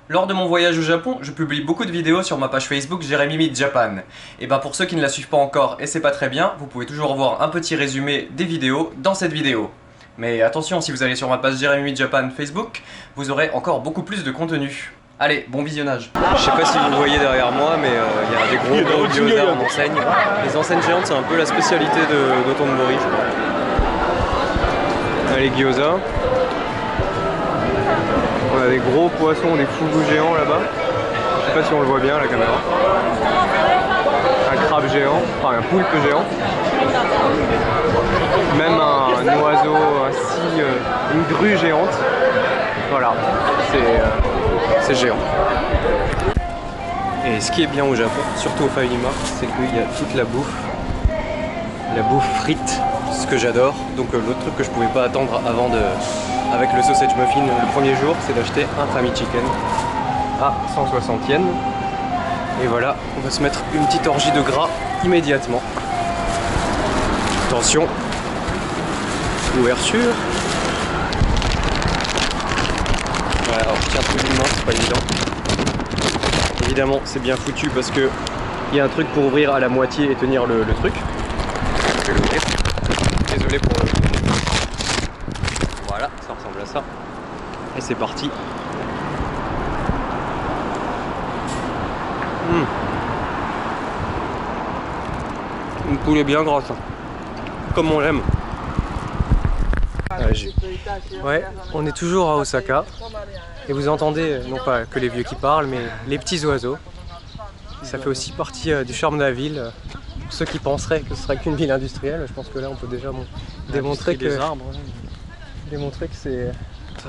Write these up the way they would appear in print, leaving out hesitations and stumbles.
Lors de mon voyage au Japon, je publie beaucoup de vidéos sur ma page Facebook Jérémy Meet Japan. Et ben pour ceux qui ne la suivent pas encore, et c'est pas très bien, vous pouvez toujours voir un petit résumé des vidéos dans cette vidéo. Mais attention, si vous allez sur ma page Jérémy Meet Japan Facebook, vous aurez encore beaucoup plus de contenu. Allez, bon visionnage. Je sais pas si vous voyez derrière moi, mais il y a des gros gyoza en enseigne. Les enseignes géantes, c'est un peu la spécialité d'Otonbori, je crois. Les gyoza. On a des gros poissons, des fougous géants là-bas. Je sais pas si on le voit bien à la caméra. Un crabe géant, enfin un poulpe géant. Même un oiseau, une grue géante. Voilà, c'est géant. Et ce qui est bien au Japon, surtout au Family Mart, c'est qu'il y a toute la bouffe frite, ce que j'adore. Donc l'autre truc que je pouvais pas attendre avec le sausage muffin le premier jour, c'est d'acheter un Fami Chicken à 160 yens. Et voilà, on va se mettre une petite orgie de gras immédiatement. Attention, ouverture. Voilà, alors je tiens tout d'une main, c'est pas évident. Évidemment, c'est bien foutu parce que il y a un truc pour ouvrir à la moitié et tenir le truc. Je vais l'ouvrir. Désolé pour le... Voilà, ça ressemble à ça. Et c'est parti. Une poulet bien grosse. Comme on l'aime. Ouais, on est toujours à Osaka. Et vous entendez, non pas que les vieux qui parlent, mais les petits oiseaux. Ça fait aussi partie du charme de la ville. Pour ceux qui penseraient que ce serait qu'une ville industrielle, je pense que là on peut déjà démontrer que c'est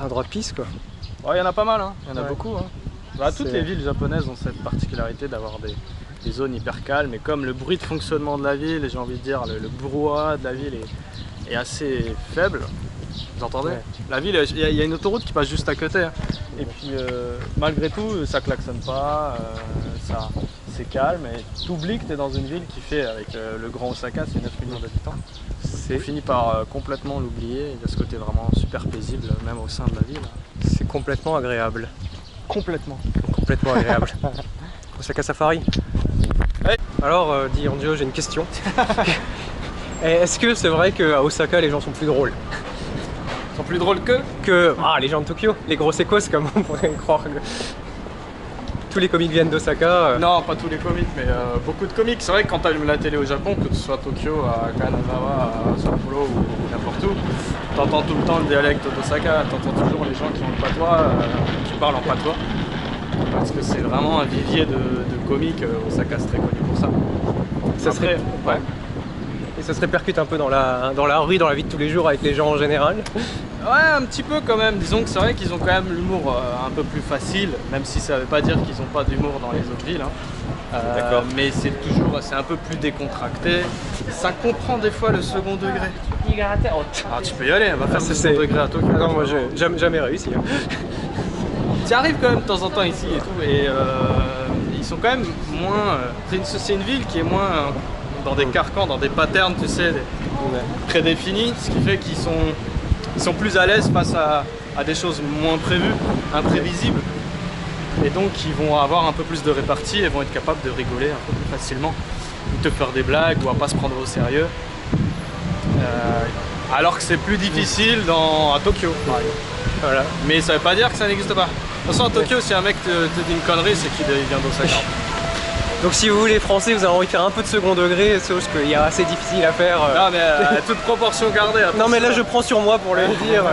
un droit de piste, quoi. Ouais, il y en a pas mal, hein. Il y en a beaucoup. Hein. Bah, toutes les villes japonaises ont cette particularité d'avoir des zones hyper calmes. Et comme le bruit de fonctionnement de la ville, j'ai envie de dire le brouhaha de la ville est assez faible. Vous entendez? Ouais. La ville, il y a une autoroute qui passe juste à côté. Hein. Et puis malgré tout, ça klaxonne pas, c'est calme. Et tu oublies que tu es dans une ville qui fait, avec le grand Osaka, c'est 9 millions d'habitants. On finit par complètement l'oublier. Il y a ce côté vraiment super paisible, même au sein de la ville. C'est complètement agréable. Complètement agréable. Osaka Safari. Hey. Alors, dit Andio, j'ai une question. Est-ce que c'est vrai qu'à Osaka, les gens sont plus drôles? Ils sont plus drôles que les gens de Tokyo, les gros sécos, comme on pourrait croire. Tous les comiques viennent d'Osaka. Non, pas tous les comiques, mais beaucoup de comiques. C'est vrai que quand tu allumes la télé au Japon, que ce soit à Tokyo, à Kanazawa, à Sapporo ou n'importe où, t'entends tout le temps le dialecte d'Osaka, t'entends toujours les gens qui ont le patois, qui parlent en patois. Parce que c'est vraiment un vivier de comiques. Osaka, c'est très connu pour ça. Ça serait... Ouais. Et ça se répercute un peu dans la rue, dans la vie de tous les jours avec les gens en général? Ouais, un petit peu quand même. Disons que c'est vrai qu'ils ont quand même l'humour un peu plus facile, même si ça veut pas dire qu'ils n'ont pas d'humour dans les autres villes. Hein. D'accord. Mais c'est un peu plus décontracté. Ça comprend des fois le second degré. Ah, tu peux y aller, on va faire le second degré à Tokyo. Ah non, moi j'ai jamais réussi. Hein. Tu arrives quand même de temps en temps ici et tout, et ils sont quand même moins... c'est une ville qui est moins dans des carcans, dans des patterns, tu sais, prédéfinis, ce qui fait qu'ils sont plus à l'aise face à des choses moins prévues, imprévisibles. Et donc ils vont avoir un peu plus de répartie et vont être capables de rigoler un peu plus facilement, ou de faire des blagues, ou à pas se prendre au sérieux. Alors que c'est plus difficile à Tokyo, par exemple. Voilà. Mais ça veut pas dire que ça n'existe pas. De toute façon, à Tokyo, si un mec te dit une connerie, c'est qu'il vient d'Osaka. Donc si vous voulez français, vous avez envie de faire un peu de second degré, sauf qu'il y a assez difficile à faire. Non mais toute proportion gardée. Non mais là je prends sur moi pour le dire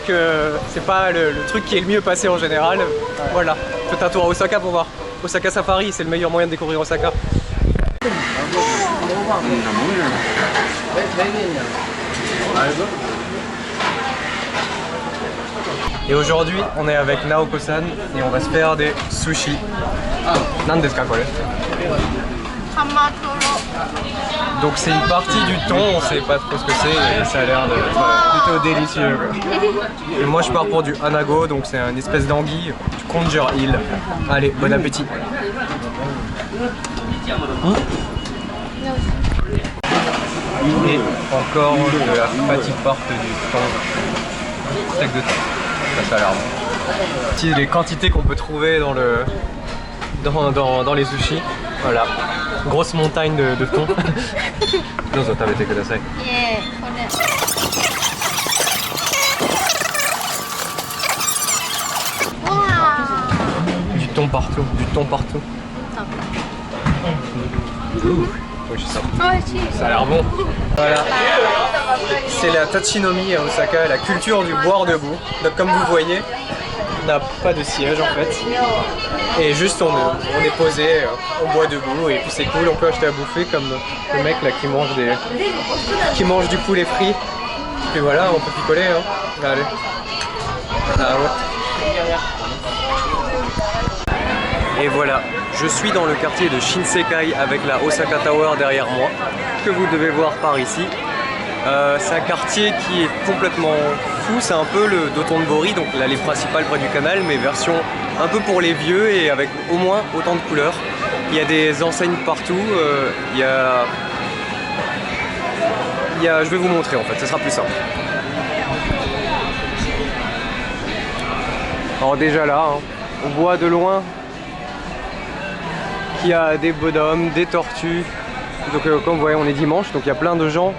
que c'est pas le truc qui est le mieux passé en général. Ouais. Voilà, faites un tour à Osaka pour voir. Osaka Safari, c'est le meilleur moyen de découvrir Osaka. Et aujourd'hui, on est avec Naoko-san et on va se faire des sushis. Nan desu ka kore? Donc c'est une partie du thon, on sait pas trop ce que c'est et ça a l'air plutôt délicieux. Et moi je pars pour du anago, donc c'est une espèce d'anguille, du Conger Hill. Allez, bon appétit. Et encore de la fatty part du thon. Steak de thon. Ça a l'air bon. Ici, les quantités qu'on peut trouver dans les sushis. Voilà, grosse montagne de thon. Du thon partout, du thon partout. Ouh. Ça a l'air bon. Voilà. C'est la Tachinomi à Osaka, la culture du boire debout. Donc comme vous voyez, on n'a pas de siège en fait. Et juste on est posé, on boit debout et puis c'est cool, on peut acheter à bouffer comme le mec là qui mange du poulet frit. Et puis voilà, on peut picoler hein. Allez. Ah ouais. Et voilà, je suis dans le quartier de Shinsekai avec la Osaka Tower derrière moi, que vous devez voir par ici. C'est un quartier qui est complètement fou, c'est un peu le Dotonbori, donc l'allée principale près du canal, mais version un peu pour les vieux et avec au moins autant de couleurs. Il y a des enseignes partout, je vais vous montrer en fait, ce sera plus simple. Alors déjà là, hein, on voit de loin qu'il y a des bonhommes, des tortues. Donc comme vous voyez, on est dimanche, donc il y a plein de gens.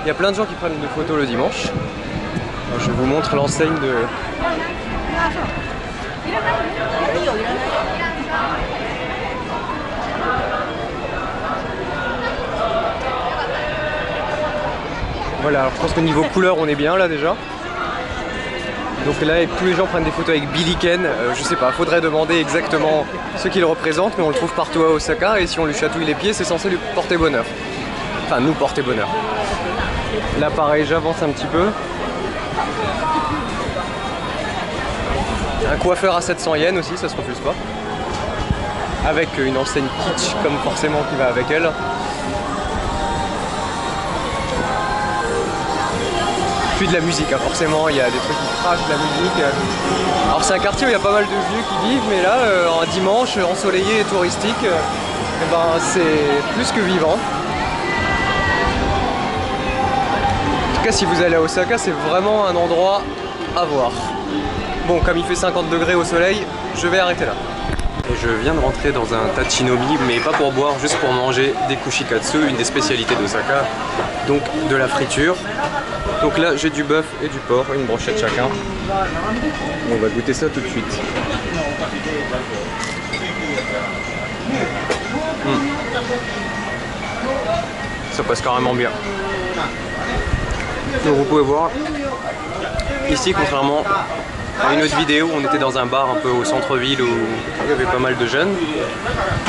Il y a plein de gens qui prennent des photos le dimanche. Alors, je vous montre l'enseigne de... Voilà, alors je pense que niveau couleur on est bien là déjà. Donc là tous les gens prennent des photos avec Billy Ken, je sais pas, faudrait demander exactement ce qu'il représente, mais on le trouve partout à Osaka et si on lui chatouille les pieds c'est censé lui porter bonheur. Enfin nous porter bonheur. Là pareil, j'avance un petit peu. Un coiffeur à 700 yens aussi, ça se refuse pas. Avec une enseigne kitsch comme forcément qui va avec elle. Puis de la musique, hein. Forcément il y a des trucs qui crachent de la musique. Alors c'est un quartier où il y a pas mal de vieux qui vivent, mais là un dimanche ensoleillé et touristique, eh ben, c'est plus que vivant. En tout cas si vous allez à Osaka, c'est vraiment un endroit à voir. Bon, comme il fait 50 degrés au soleil, je vais arrêter là. Et je viens de rentrer dans un Tachinomi, mais pas pour boire, juste pour manger des kushikatsu, une des spécialités d'Osaka, donc de la friture. Donc là j'ai du bœuf et du porc, une brochette chacun. On va goûter ça tout de suite. Ça passe carrément bien. Donc vous pouvez voir, ici contrairement à une autre vidéo, on était dans un bar un peu au centre-ville où il y avait pas mal de jeunes.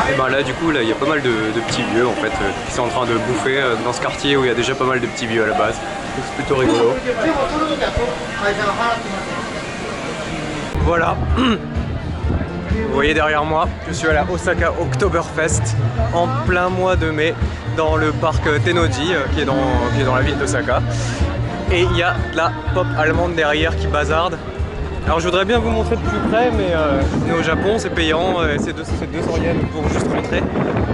Et ben là du coup là il y a pas mal de petits vieux en fait qui sont en train de bouffer dans ce quartier où il y a déjà pas mal de petits vieux à la base. Donc c'est plutôt rigolo. Voilà. Vous voyez derrière moi, je suis à la Osaka Oktoberfest en plein mois de mai dans le parc Tennoji qui est dans la ville d'Osaka. Et il y a de la pop allemande derrière qui bazarde. Alors je voudrais bien vous montrer de plus près, mais au Japon c'est payant, c'est 200 yens pour juste rentrer.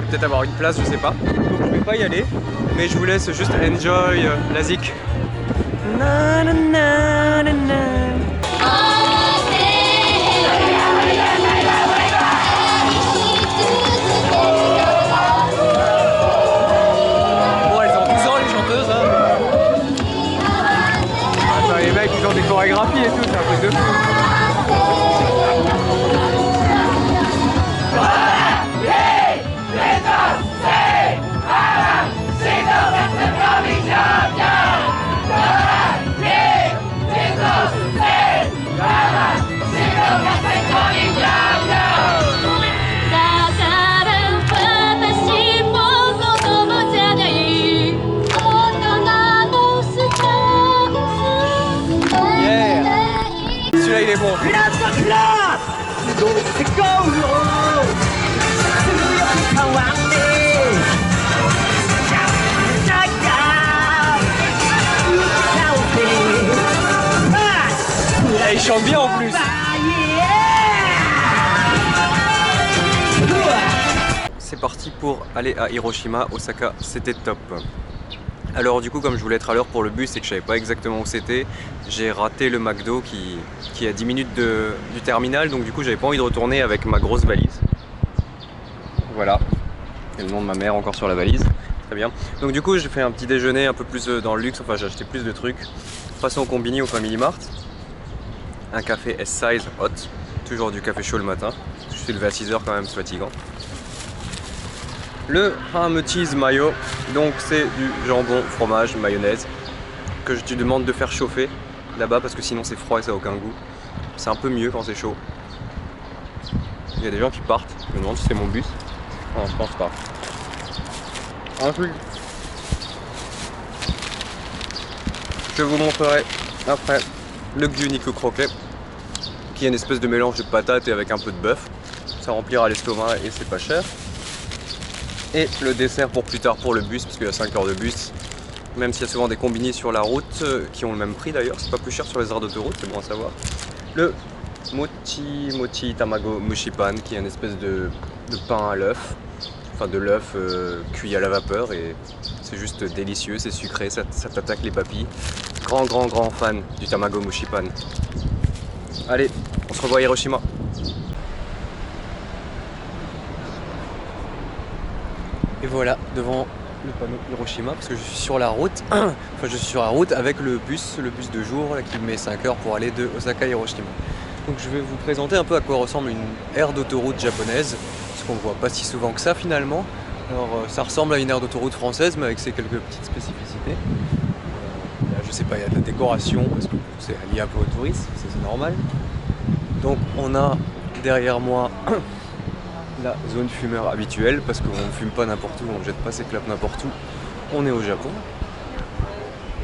Peut-être avoir une place, je sais pas. Donc je vais pas y aller, mais je vous laisse juste enjoy la zik. Na, na, na, na, na. Bon, elles ont 12 ans les chanteuses, hein. Attends, les mecs ils ont des chorégraphies et tout, c'est un truc de fou. Celui-là il est bon. Et il chante bien en plus. C'est parti pour aller à Hiroshima, Osaka, c'était top. Alors du coup, comme je voulais être à l'heure pour le bus et que je savais pas exactement où c'était, j'ai raté le McDo qui est à 10 minutes du terminal, donc du coup j'avais pas envie de retourner avec ma grosse valise. Voilà, et le nom de ma mère encore sur la valise, très bien. Donc du coup j'ai fait un petit déjeuner un peu plus dans le luxe, enfin j'ai acheté plus de trucs. Passons au Combini au Family Mart. Un café S-Size hot, toujours du café chaud le matin. Je suis levé à 6 h quand même, c'est fatigant. Le ham cheese mayo, donc c'est du jambon, fromage, mayonnaise que je te demande de faire chauffer là-bas parce que sinon c'est froid et ça n'a aucun goût. C'est un peu mieux quand c'est chaud. Il y a des gens qui partent, je me demande si c'est mon bus. Non, je pense pas. Ensuite, je vous montrerai après le Gyuniku croquet qui est une espèce de mélange de patates et avec un peu de bœuf. Ça remplira l'estomac et c'est pas cher. Et le dessert pour plus tard pour le bus, parce qu'il y a 5 heures de bus. Même s'il y a souvent des combini sur la route, qui ont le même prix d'ailleurs, c'est pas plus cher sur les aires d'autoroute, c'est bon à savoir. Le mochi tamago mushipan, qui est une espèce de pain à l'œuf, enfin de l'œuf cuit à la vapeur, et c'est juste délicieux, c'est sucré, ça t'attaque les papilles. Grand fan du tamago mushipan. Allez, on se revoit à Hiroshima. Et voilà, devant le panneau Hiroshima, parce que je suis sur la route, enfin je suis sur la route avec le bus de jour là, qui met 5 heures pour aller de Osaka à Hiroshima. Donc je vais vous présenter un peu à quoi ressemble une aire d'autoroute japonaise, parce qu'on ne voit pas si souvent que ça finalement. Alors ça ressemble à une aire d'autoroute française, mais avec ses quelques petites spécificités. Là, je sais pas, il y a de la décoration, parce que c'est lié un peu au tourisme, c'est normal. Donc on a derrière moi la zone fumeur habituelle, parce qu'on ne fume pas n'importe où, on ne jette pas ses clopes n'importe où, on est au Japon.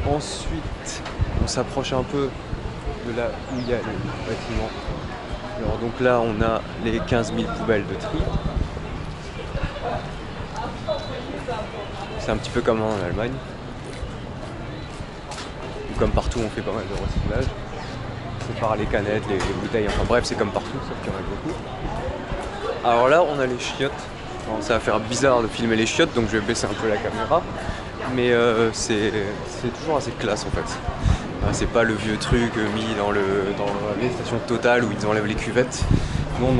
Ensuite, on s'approche un peu de là où il y a le bâtiment. Alors donc là, on a les 15 000 poubelles de tri. C'est un petit peu comme en Allemagne. Ou comme partout, on fait pas mal de recyclage. C'est par les canettes, les bouteilles, enfin bref, c'est comme partout, sauf qu'il y en a beaucoup. Alors là, on a les chiottes. Alors, ça va faire bizarre de filmer les chiottes, donc je vais baisser un peu la caméra. Mais c'est toujours assez classe en fait. C'est pas le vieux truc mis dans les stations Total où ils enlèvent les cuvettes. Non.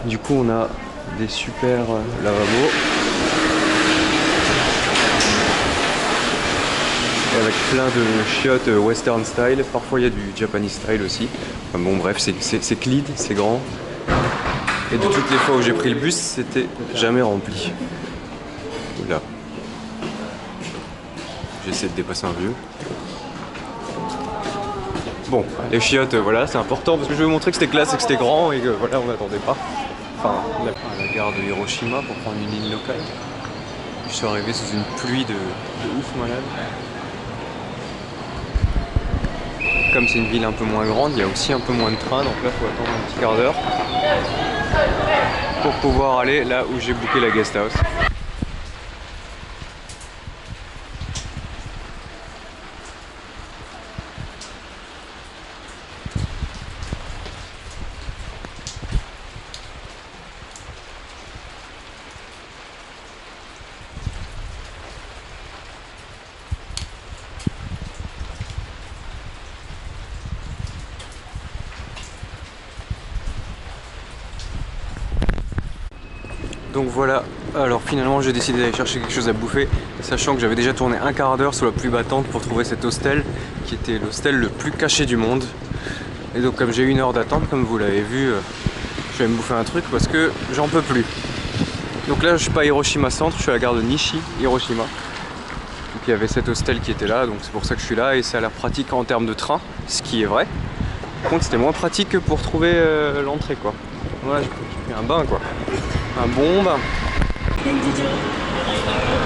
Du coup, on a des super lavabos. Avec plein de chiottes western style, parfois il y a du Japanese style aussi. Enfin bon bref, c'est clean, c'est grand. Et de toutes les fois où j'ai pris le bus, c'était jamais rempli. Là. J'essaie de dépasser un vieux. Bon, les chiottes, voilà, c'est important parce que je vais vous montrer que c'était classe et que c'était grand et que voilà, on n'attendait pas. Enfin, à la gare de Hiroshima pour prendre une ligne locale. Je suis arrivé sous une pluie de ouf malade. Comme c'est une ville un peu moins grande, il y a aussi un peu moins de trains, donc là il faut attendre un petit quart d'heure pour pouvoir aller là où j'ai booké la guest house. Donc voilà, alors finalement j'ai décidé d'aller chercher quelque chose à bouffer, sachant que j'avais déjà tourné un quart d'heure sur la pluie battante pour trouver cet hostel, qui était l'hostel le plus caché du monde. Et donc comme j'ai eu une heure d'attente, comme vous l'avez vu, je vais me bouffer un truc parce que j'en peux plus. Donc là je suis pas à Hiroshima Centre, je suis à la gare de Nishi, Hiroshima. Donc il y avait cet hostel qui était là, donc c'est pour ça que je suis là, et ça a l'air pratique en termes de train, ce qui est vrai. Par contre c'était moins pratique que pour trouver l'entrée quoi. Voilà, j'ai pris un bain quoi. Un bon bain.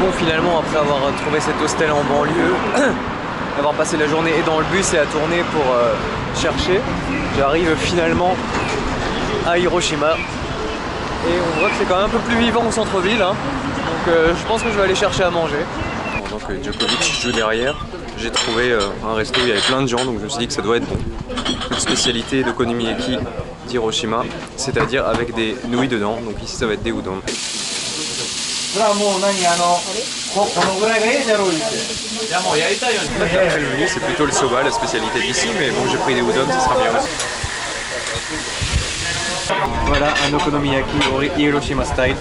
Bon finalement après avoir trouvé cet hostel en banlieue, avoir passé la journée et dans le bus et à tourner pour chercher, j'arrive finalement à Hiroshima. Et on voit que c'est quand même un peu plus vivant au centre-ville, hein. Donc je pense que je vais aller chercher à manger. Pendant que Djokovic joue derrière, j'ai trouvé un resto où il y avait plein de gens, donc je me suis dit que ça doit être bon. Une spécialité d'okonomiyaki d'Hiroshima, c'est-à-dire avec des nouilles dedans, donc ici ça va être des udon. Après le menu, c'est plutôt le soba, la spécialité d'ici, mais bon, j'ai pris des udon, ça sera bien aussi. Voilà un okonomiyaki Hiroshima style.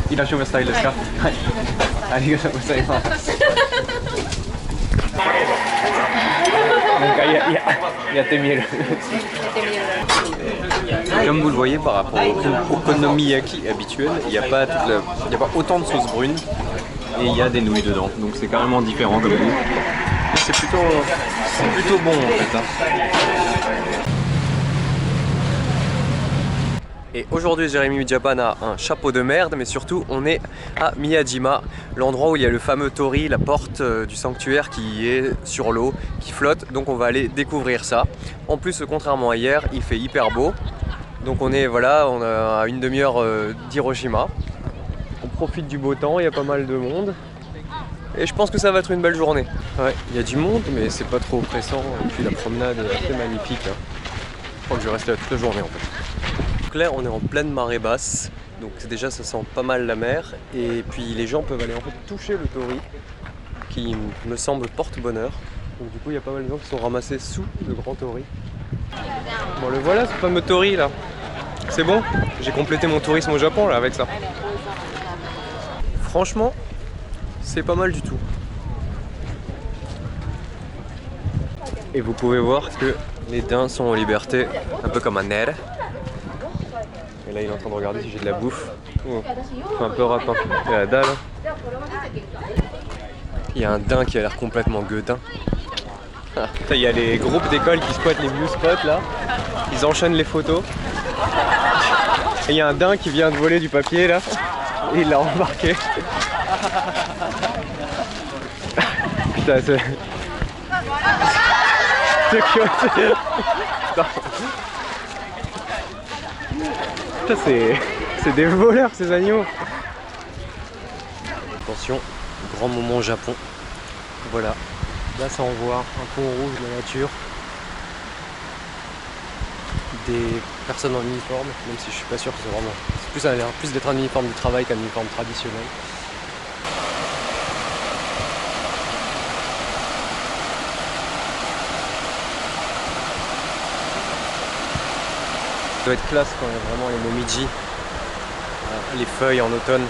Hiroshima style ですか？はい。ありがとうございます。なんかやってみる。Comme vous le voyez par rapport au okonomiyaki habituel, il n'y a pas autant de sauce brune et il y a des nouilles dedans, donc c'est carrément différent comme goût. C'est plutôt bon en fait. Et aujourd'hui, Jérémy Meet Japan a un chapeau de merde, mais surtout on est à Miyajima, l'endroit où il y a le fameux torii, la porte du sanctuaire qui est sur l'eau, qui flotte, donc on va aller découvrir ça. En plus, contrairement à hier, il fait hyper beau, donc on a à une demi-heure d'Hiroshima. On profite du beau temps, il y a pas mal de monde, et je pense que ça va être une belle journée. Ouais, il y a du monde, mais c'est pas trop oppressant, et puis la promenade est assez magnifique. Je crois que je vais rester là toute la journée en fait. Donc là on est en pleine marée basse, donc déjà ça sent pas mal la mer, et puis les gens peuvent aller en fait toucher le torii qui me semble porte bonheur. Donc du coup il y a pas mal de gens qui sont ramassés sous le grand torii. Bon, le voilà ce fameux torii là. C'est bon, j'ai complété mon tourisme au Japon là avec ça. Franchement, c'est pas mal du tout. Et vous pouvez voir que les daims sont en liberté, un peu comme un air. Et là il est en train de regarder si j'ai de la bouffe. Oh, un peu rapin. Il y a la dalle. Il y a un daim qui a l'air complètement gueudin. Il y a les groupes d'école qui squattent les view spots là. Ils enchaînent les photos. Et il y a un daim qui vient de voler du papier là. Et il l'a embarqué. Putain, c'est... C'est des voleurs ces agneaux. Attention, grand moment Japon. Voilà, là ça envoie un pont rouge de la nature. Des personnes en uniforme, même si je suis pas sûr que c'est vraiment... Ça a l'air plus d'être un uniforme de travail qu'un uniforme traditionnel. Ça doit être classe quand il y a vraiment les momiji, les feuilles en automne.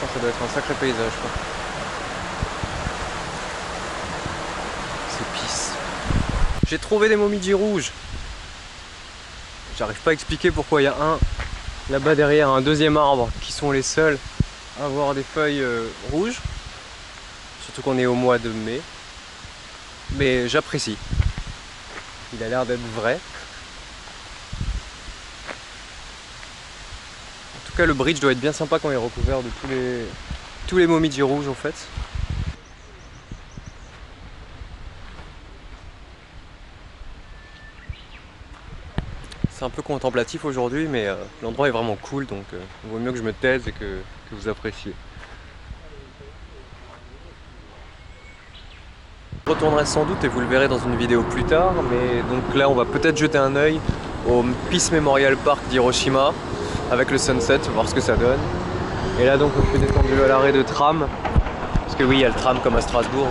Ça doit être un sacré paysage quoi. C'est pisse. J'ai trouvé des momiji rouges. J'arrive pas à expliquer pourquoi il y a un là-bas derrière, un deuxième arbre, qui sont les seuls à avoir des feuilles rouges. Surtout qu'on est au mois de mai. Mais j'apprécie. Il a l'air d'être vrai. En tout cas, le bridge doit être bien sympa quand il est recouvert de tous les momiji rouges en fait. C'est un peu contemplatif aujourd'hui, mais l'endroit est vraiment cool, donc il vaut mieux que je me taise et que vous appréciez. Je retournerai sans doute et vous le verrez dans une vidéo plus tard, mais donc là on va peut-être jeter un œil au Peace Memorial Park d'Hiroshima avec le sunset, voir ce que ça donne. Et là donc je suis descendu à l'arrêt de tram, parce que oui il y a le tram comme à Strasbourg.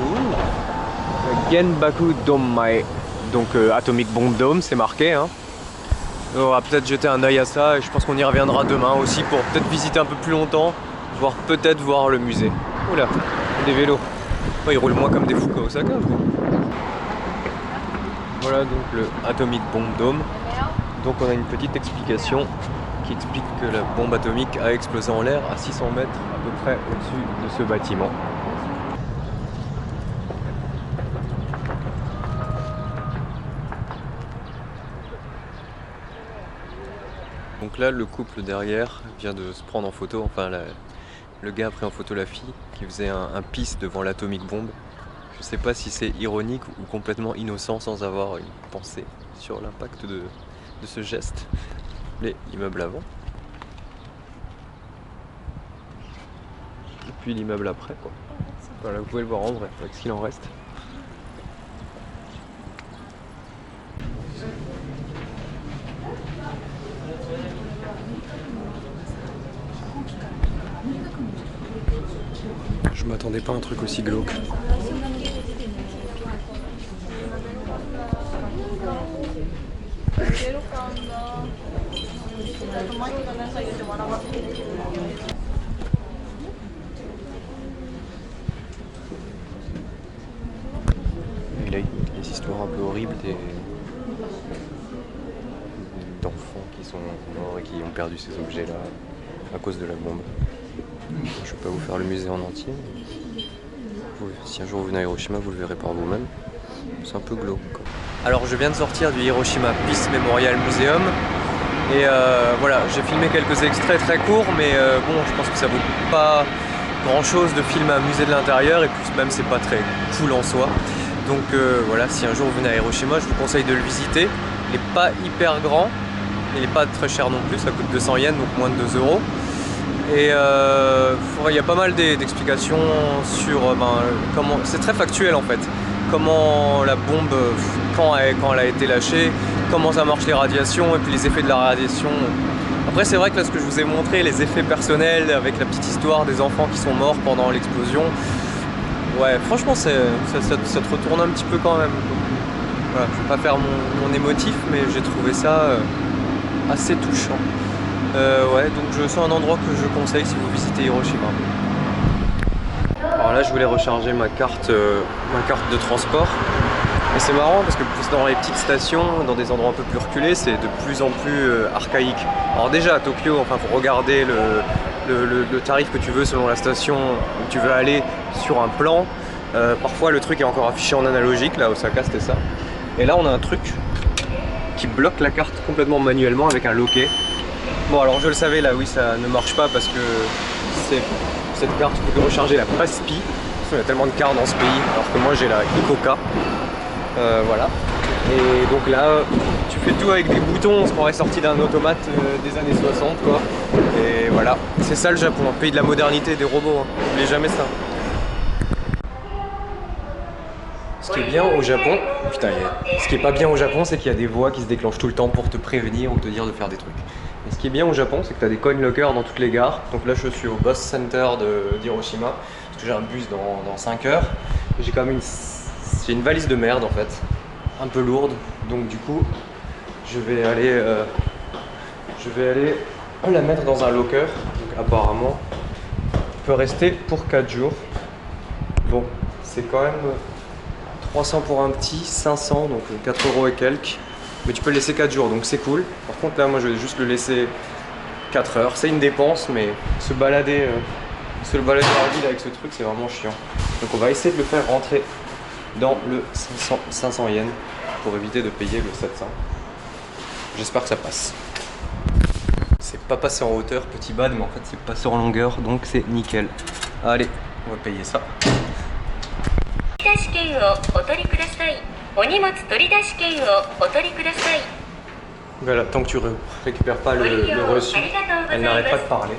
Genbaku Domai, donc Atomic Bomb Dome, c'est marqué hein. On va peut-être jeter un œil à ça et je pense qu'on y reviendra demain aussi pour peut-être visiter un peu plus longtemps, voire peut-être voir le musée. Oula, des vélos. Oh, ils roulent moins comme des fous qu'à Osaka. Voilà donc le Atomic Bomb Dome. Donc on a une petite explication qui explique que la bombe atomique a explosé en l'air à 600 mètres à peu près au-dessus de ce bâtiment. Donc là le couple derrière vient de se prendre en photo, enfin le gars a pris en photo la fille qui faisait un peace devant l'atomic bomb. Je sais pas si c'est ironique ou complètement innocent sans avoir une pensée sur l'impact de ce geste. L'immeuble avant. Et puis l'immeuble après quoi. Voilà, vous pouvez le voir en vrai avec ce qu'il en reste. m'attendais pas à un truc aussi glauque. Et là, les histoires un peu horribles d'enfants qui sont morts et qui ont perdu ces objets-là à cause de la bombe. Je vais pas vous faire le musée en entier. Si un jour vous venez à Hiroshima, vous le verrez par vous-même. C'est un peu glauque, quoi. Alors je viens de sortir du Hiroshima Peace Memorial Museum. Et voilà, j'ai filmé quelques extraits très courts, mais bon, je pense que ça vaut pas grand chose de filmer un musée de l'intérieur, et puis même c'est pas très cool en soi. Donc voilà, si un jour vous venez à Hiroshima, je vous conseille de le visiter. Il n'est pas hyper grand, il n'est pas très cher non plus, ça coûte 200 yens, donc moins de 2 €. Et il y a pas mal d'explications sur comment. C'est très factuel en fait. Comment la bombe, quand elle a été lâchée, comment ça marche les radiations et puis les effets de la radiation. Après c'est vrai que là ce que je vous ai montré, les effets personnels avec la petite histoire des enfants qui sont morts pendant l'explosion, ouais franchement ça te retourne un petit peu quand même. Voilà, je vais pas faire mon émotif, mais j'ai trouvé ça assez touchant. Ouais, donc c'est un endroit que je conseille si vous visitez Hiroshima. Alors là je voulais recharger ma carte de transport. Et c'est marrant parce que dans les petites stations, dans des endroits un peu plus reculés, c'est de plus en plus archaïque. Alors déjà à Tokyo, enfin faut regarder le tarif que tu veux selon la station où tu veux aller sur un plan. Parfois le truc est encore affiché en analogique, là à Osaka c'était ça. Et là on a un truc qui bloque la carte complètement manuellement avec un loquet. Bon alors je le savais là, oui ça ne marche pas parce que cette carte, tu peux recharger la Paspi. Il y a tellement de cartes dans ce pays, alors que moi j'ai la ICOCA. Voilà. Et donc là, tu fais tout avec des boutons, on se croirait sorti d'un automate des années 60 quoi. Et voilà, c'est ça le Japon, un pays de la modernité, des robots, hein. N'oubliez jamais ça. Ce qui est bien au Japon, putain, ce qui est pas bien au Japon, c'est qu'il y a des voix qui se déclenchent tout le temps pour te prévenir ou te dire de faire des trucs. Et ce qui est bien au Japon, c'est que tu as des coin lockers dans toutes les gares. Donc là, je suis au bus center d'Hiroshima, parce que j'ai un bus dans 5 heures. J'ai quand même une valise de merde en fait, un peu lourde. Donc du coup, je vais aller la mettre dans un locker. Donc apparemment, peut rester pour 4 jours. Bon, c'est quand même 300 pour un petit, 500, donc 4 € et quelques. Mais tu peux le laisser 4 jours, donc c'est cool. Par contre là, moi je vais juste le laisser 4 heures. C'est une dépense, mais se balader dans la ville avec ce truc, c'est vraiment chiant. Donc on va essayer de le faire rentrer dans le 500 yens pour éviter de payer le 700. J'espère que ça passe. C'est pas passé en hauteur, petit bad, mais en fait c'est passé en longueur, donc c'est nickel. Allez, on va payer ça. Voilà, tant que tu récupères pas le reçu, elle n'arrête pas de parler.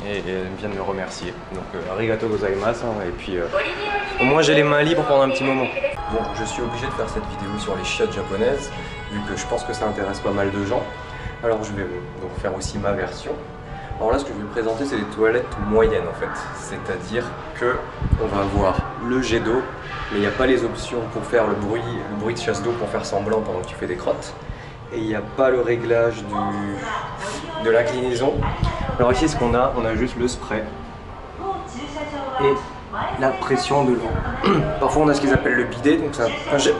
Et elle vient de me remercier. Donc arigato gozaimasu, hein, et puis au moins j'ai les mains libres pendant un petit moment. Bon, je suis obligé de faire cette vidéo sur les chiottes japonaises, vu que je pense que ça intéresse pas mal de gens. Alors je vais donc faire aussi ma version. Alors là, ce que je vais vous présenter, c'est des toilettes moyennes en fait. C'est-à-dire que on va avoir le jet d'eau, mais il n'y a pas les options pour faire le bruit de chasse d'eau pour faire semblant pendant que tu fais des crottes. Et il n'y a pas le réglage de l'inclinaison. Alors ici, ce qu'on a, on a juste le spray et la pression de l'eau. Parfois, on a ce qu'ils appellent le bidet, donc c'est un jet,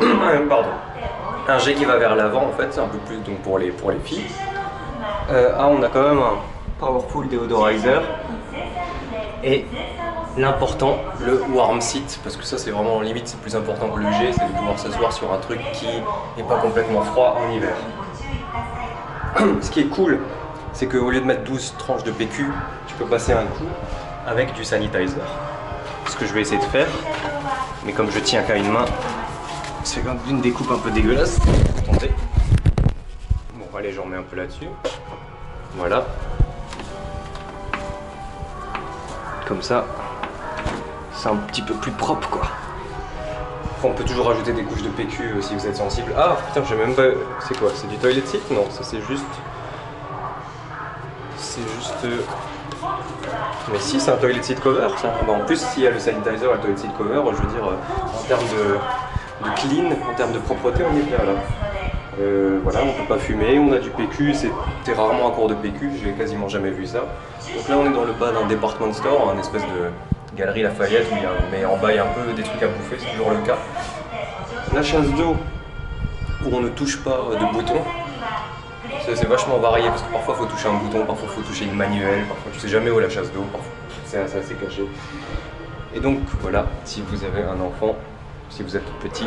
un jet qui va vers l'avant en fait, c'est un peu plus donc pour les filles. On a quand même un Powerful Deodorizer et l'important, le warm seat, parce que ça c'est vraiment limite, c'est plus important que le jet, c'est de pouvoir s'asseoir sur un truc qui n'est pas complètement froid en hiver. Ce qui est cool, c'est qu'au lieu de mettre 12 tranches de PQ, tu peux passer un coup avec du sanitizer. Ce que je vais essayer de faire, mais comme je tiens qu'à une main, c'est une découpe un peu dégueulasse. Attendez. Bon allez, j'en remets un peu là-dessus. Voilà. Comme ça, c'est un petit peu plus propre quoi. Après, on peut toujours rajouter des couches de PQ si vous êtes sensible. Ah putain, j'ai même pas... C'est quoi? C'est du toilet seat? Non, ça c'est juste... Mais si, c'est un toilet seat cover, ça. Bah, en plus, s'il y a le sanitizer et le toilet seat cover, je veux dire, en termes de clean, en termes de propreté, on est bien là. Voilà, on peut pas fumer, on a du PQ, c'était rarement un cours de PQ, j'ai quasiment jamais vu ça. Donc là, on est dans le bas d'un department store, un espèce de galerie Lafayette, où mais en bas, il y a un peu des trucs à bouffer, c'est toujours le cas. La chasse d'eau, où on ne touche pas de bouton. C'est vachement varié parce que parfois il faut toucher un bouton, parfois il faut toucher une manuelle, parfois tu sais jamais où est la chasse d'eau, parfois c'est assez caché. Et donc voilà, si vous avez un enfant, si vous êtes petit,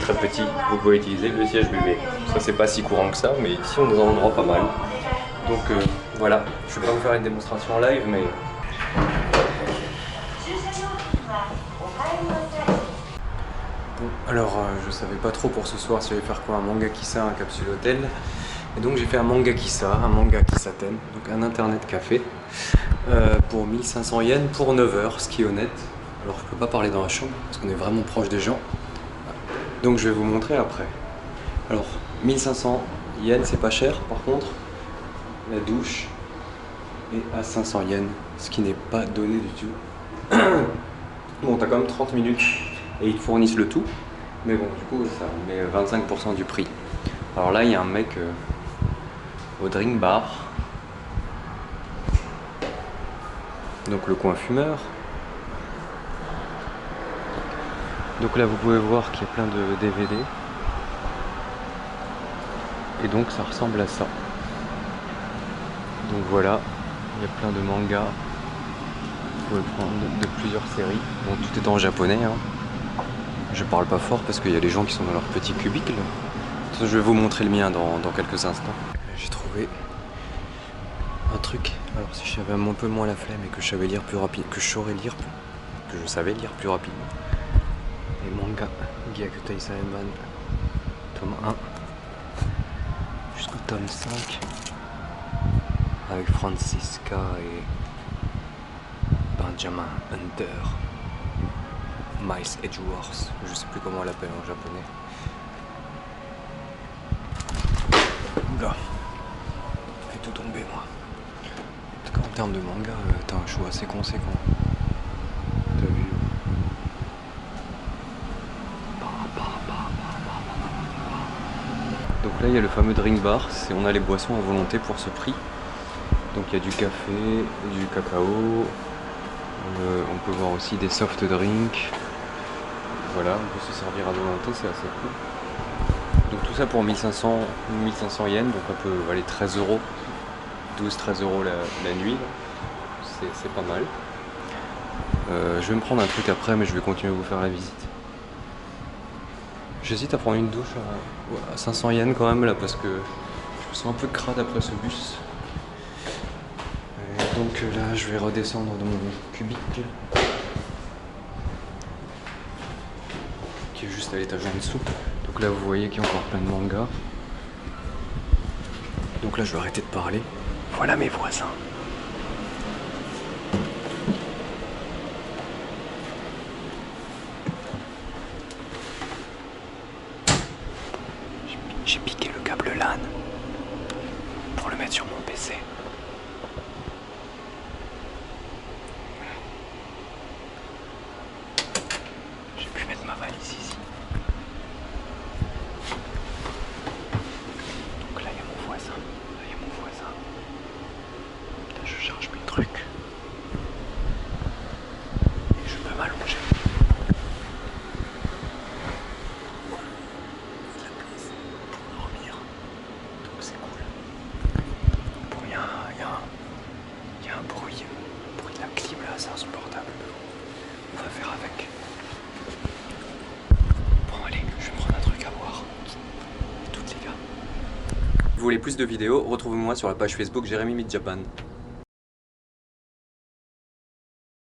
très petit, vous pouvez utiliser le siège bébé. Ça c'est pas si courant que ça, mais ici on est dans un endroit pas mal. Donc voilà, je vais pas vous faire une démonstration en live, mais... Bon, alors je savais pas trop pour ce soir si j'allais faire quoi, un manga kissa, un capsule hôtel. Et donc j'ai fait un manga kissa thème, donc un internet café, pour 1500 yens pour 9 heures, ce qui est honnête. Alors je peux pas parler dans la chambre, parce qu'on est vraiment proche des gens. Donc je vais vous montrer après. Alors 1500 yens c'est pas cher, par contre la douche est à 500 yens, ce qui n'est pas donné du tout. Bon, t'as quand même 30 minutes et ils te fournissent le tout, mais bon, du coup ça met 25% du prix. Alors là il y a un mec au drink bar, donc le coin fumeur. Donc là vous pouvez voir qu'il y a plein de DVD, et donc ça ressemble à ça. Donc voilà, il y a plein de mangas, vous pouvez prendre de plusieurs séries. Bon, tout est en japonais, hein. Je parle pas fort parce qu'il y a des gens qui sont dans leur petit cubicle. Je vais vous montrer le mien dans quelques instants. J'ai trouvé un truc. Alors si j'avais un peu moins la flemme et que je savais lire plus rapide, que je savais lire plus rapidement. Les mangas Gyakutei Saiban, tome 1 jusqu'au tome 5, avec Francisca et Benjamin Hunter, Miles Edgeworth, je sais plus comment on l'appelle en japonais. Oula, j'ai tout tombé moi. En tout cas en termes de manga, t'as un choix assez conséquent. T'as vu? Donc là il y a le fameux drink bar, on a les boissons à volonté pour ce prix. Donc il y a du café, du cacao, on peut voir aussi des soft drinks. Voilà, on peut se servir à volonté, c'est assez cool. Donc tout ça pour 1500 yens, donc un peu, allez, 13 euros, 12-13 euros la nuit, c'est pas mal. Je vais me prendre un truc après, mais je vais continuer à vous faire la visite. J'hésite à prendre une douche à 500 yens quand même là, parce que je me sens un peu crade après ce bus. Et donc là, je vais redescendre dans mon cubicle, qui est juste à l'étage en dessous. Donc là vous voyez qu'il y a encore plein de mangas. Donc là je vais arrêter de parler. Voilà mes voisins. J'ai piqué le câble LAN pour le mettre sur mon PC. J'ai pu mettre ma valise ici. Donc là il y a mon voisin. Putain, je charge mes trucs. Et je peux m'allonger. De la place pour dormir. Donc c'est cool. Bon, il y a un bruit de la clim là, c'est insupportable. On va faire avec. Bon allez, je vais prendre un truc à boire. Toutes les gars. Si vous voulez plus de vidéos, retrouvez-moi sur la page Facebook Jérémy Meet Japan.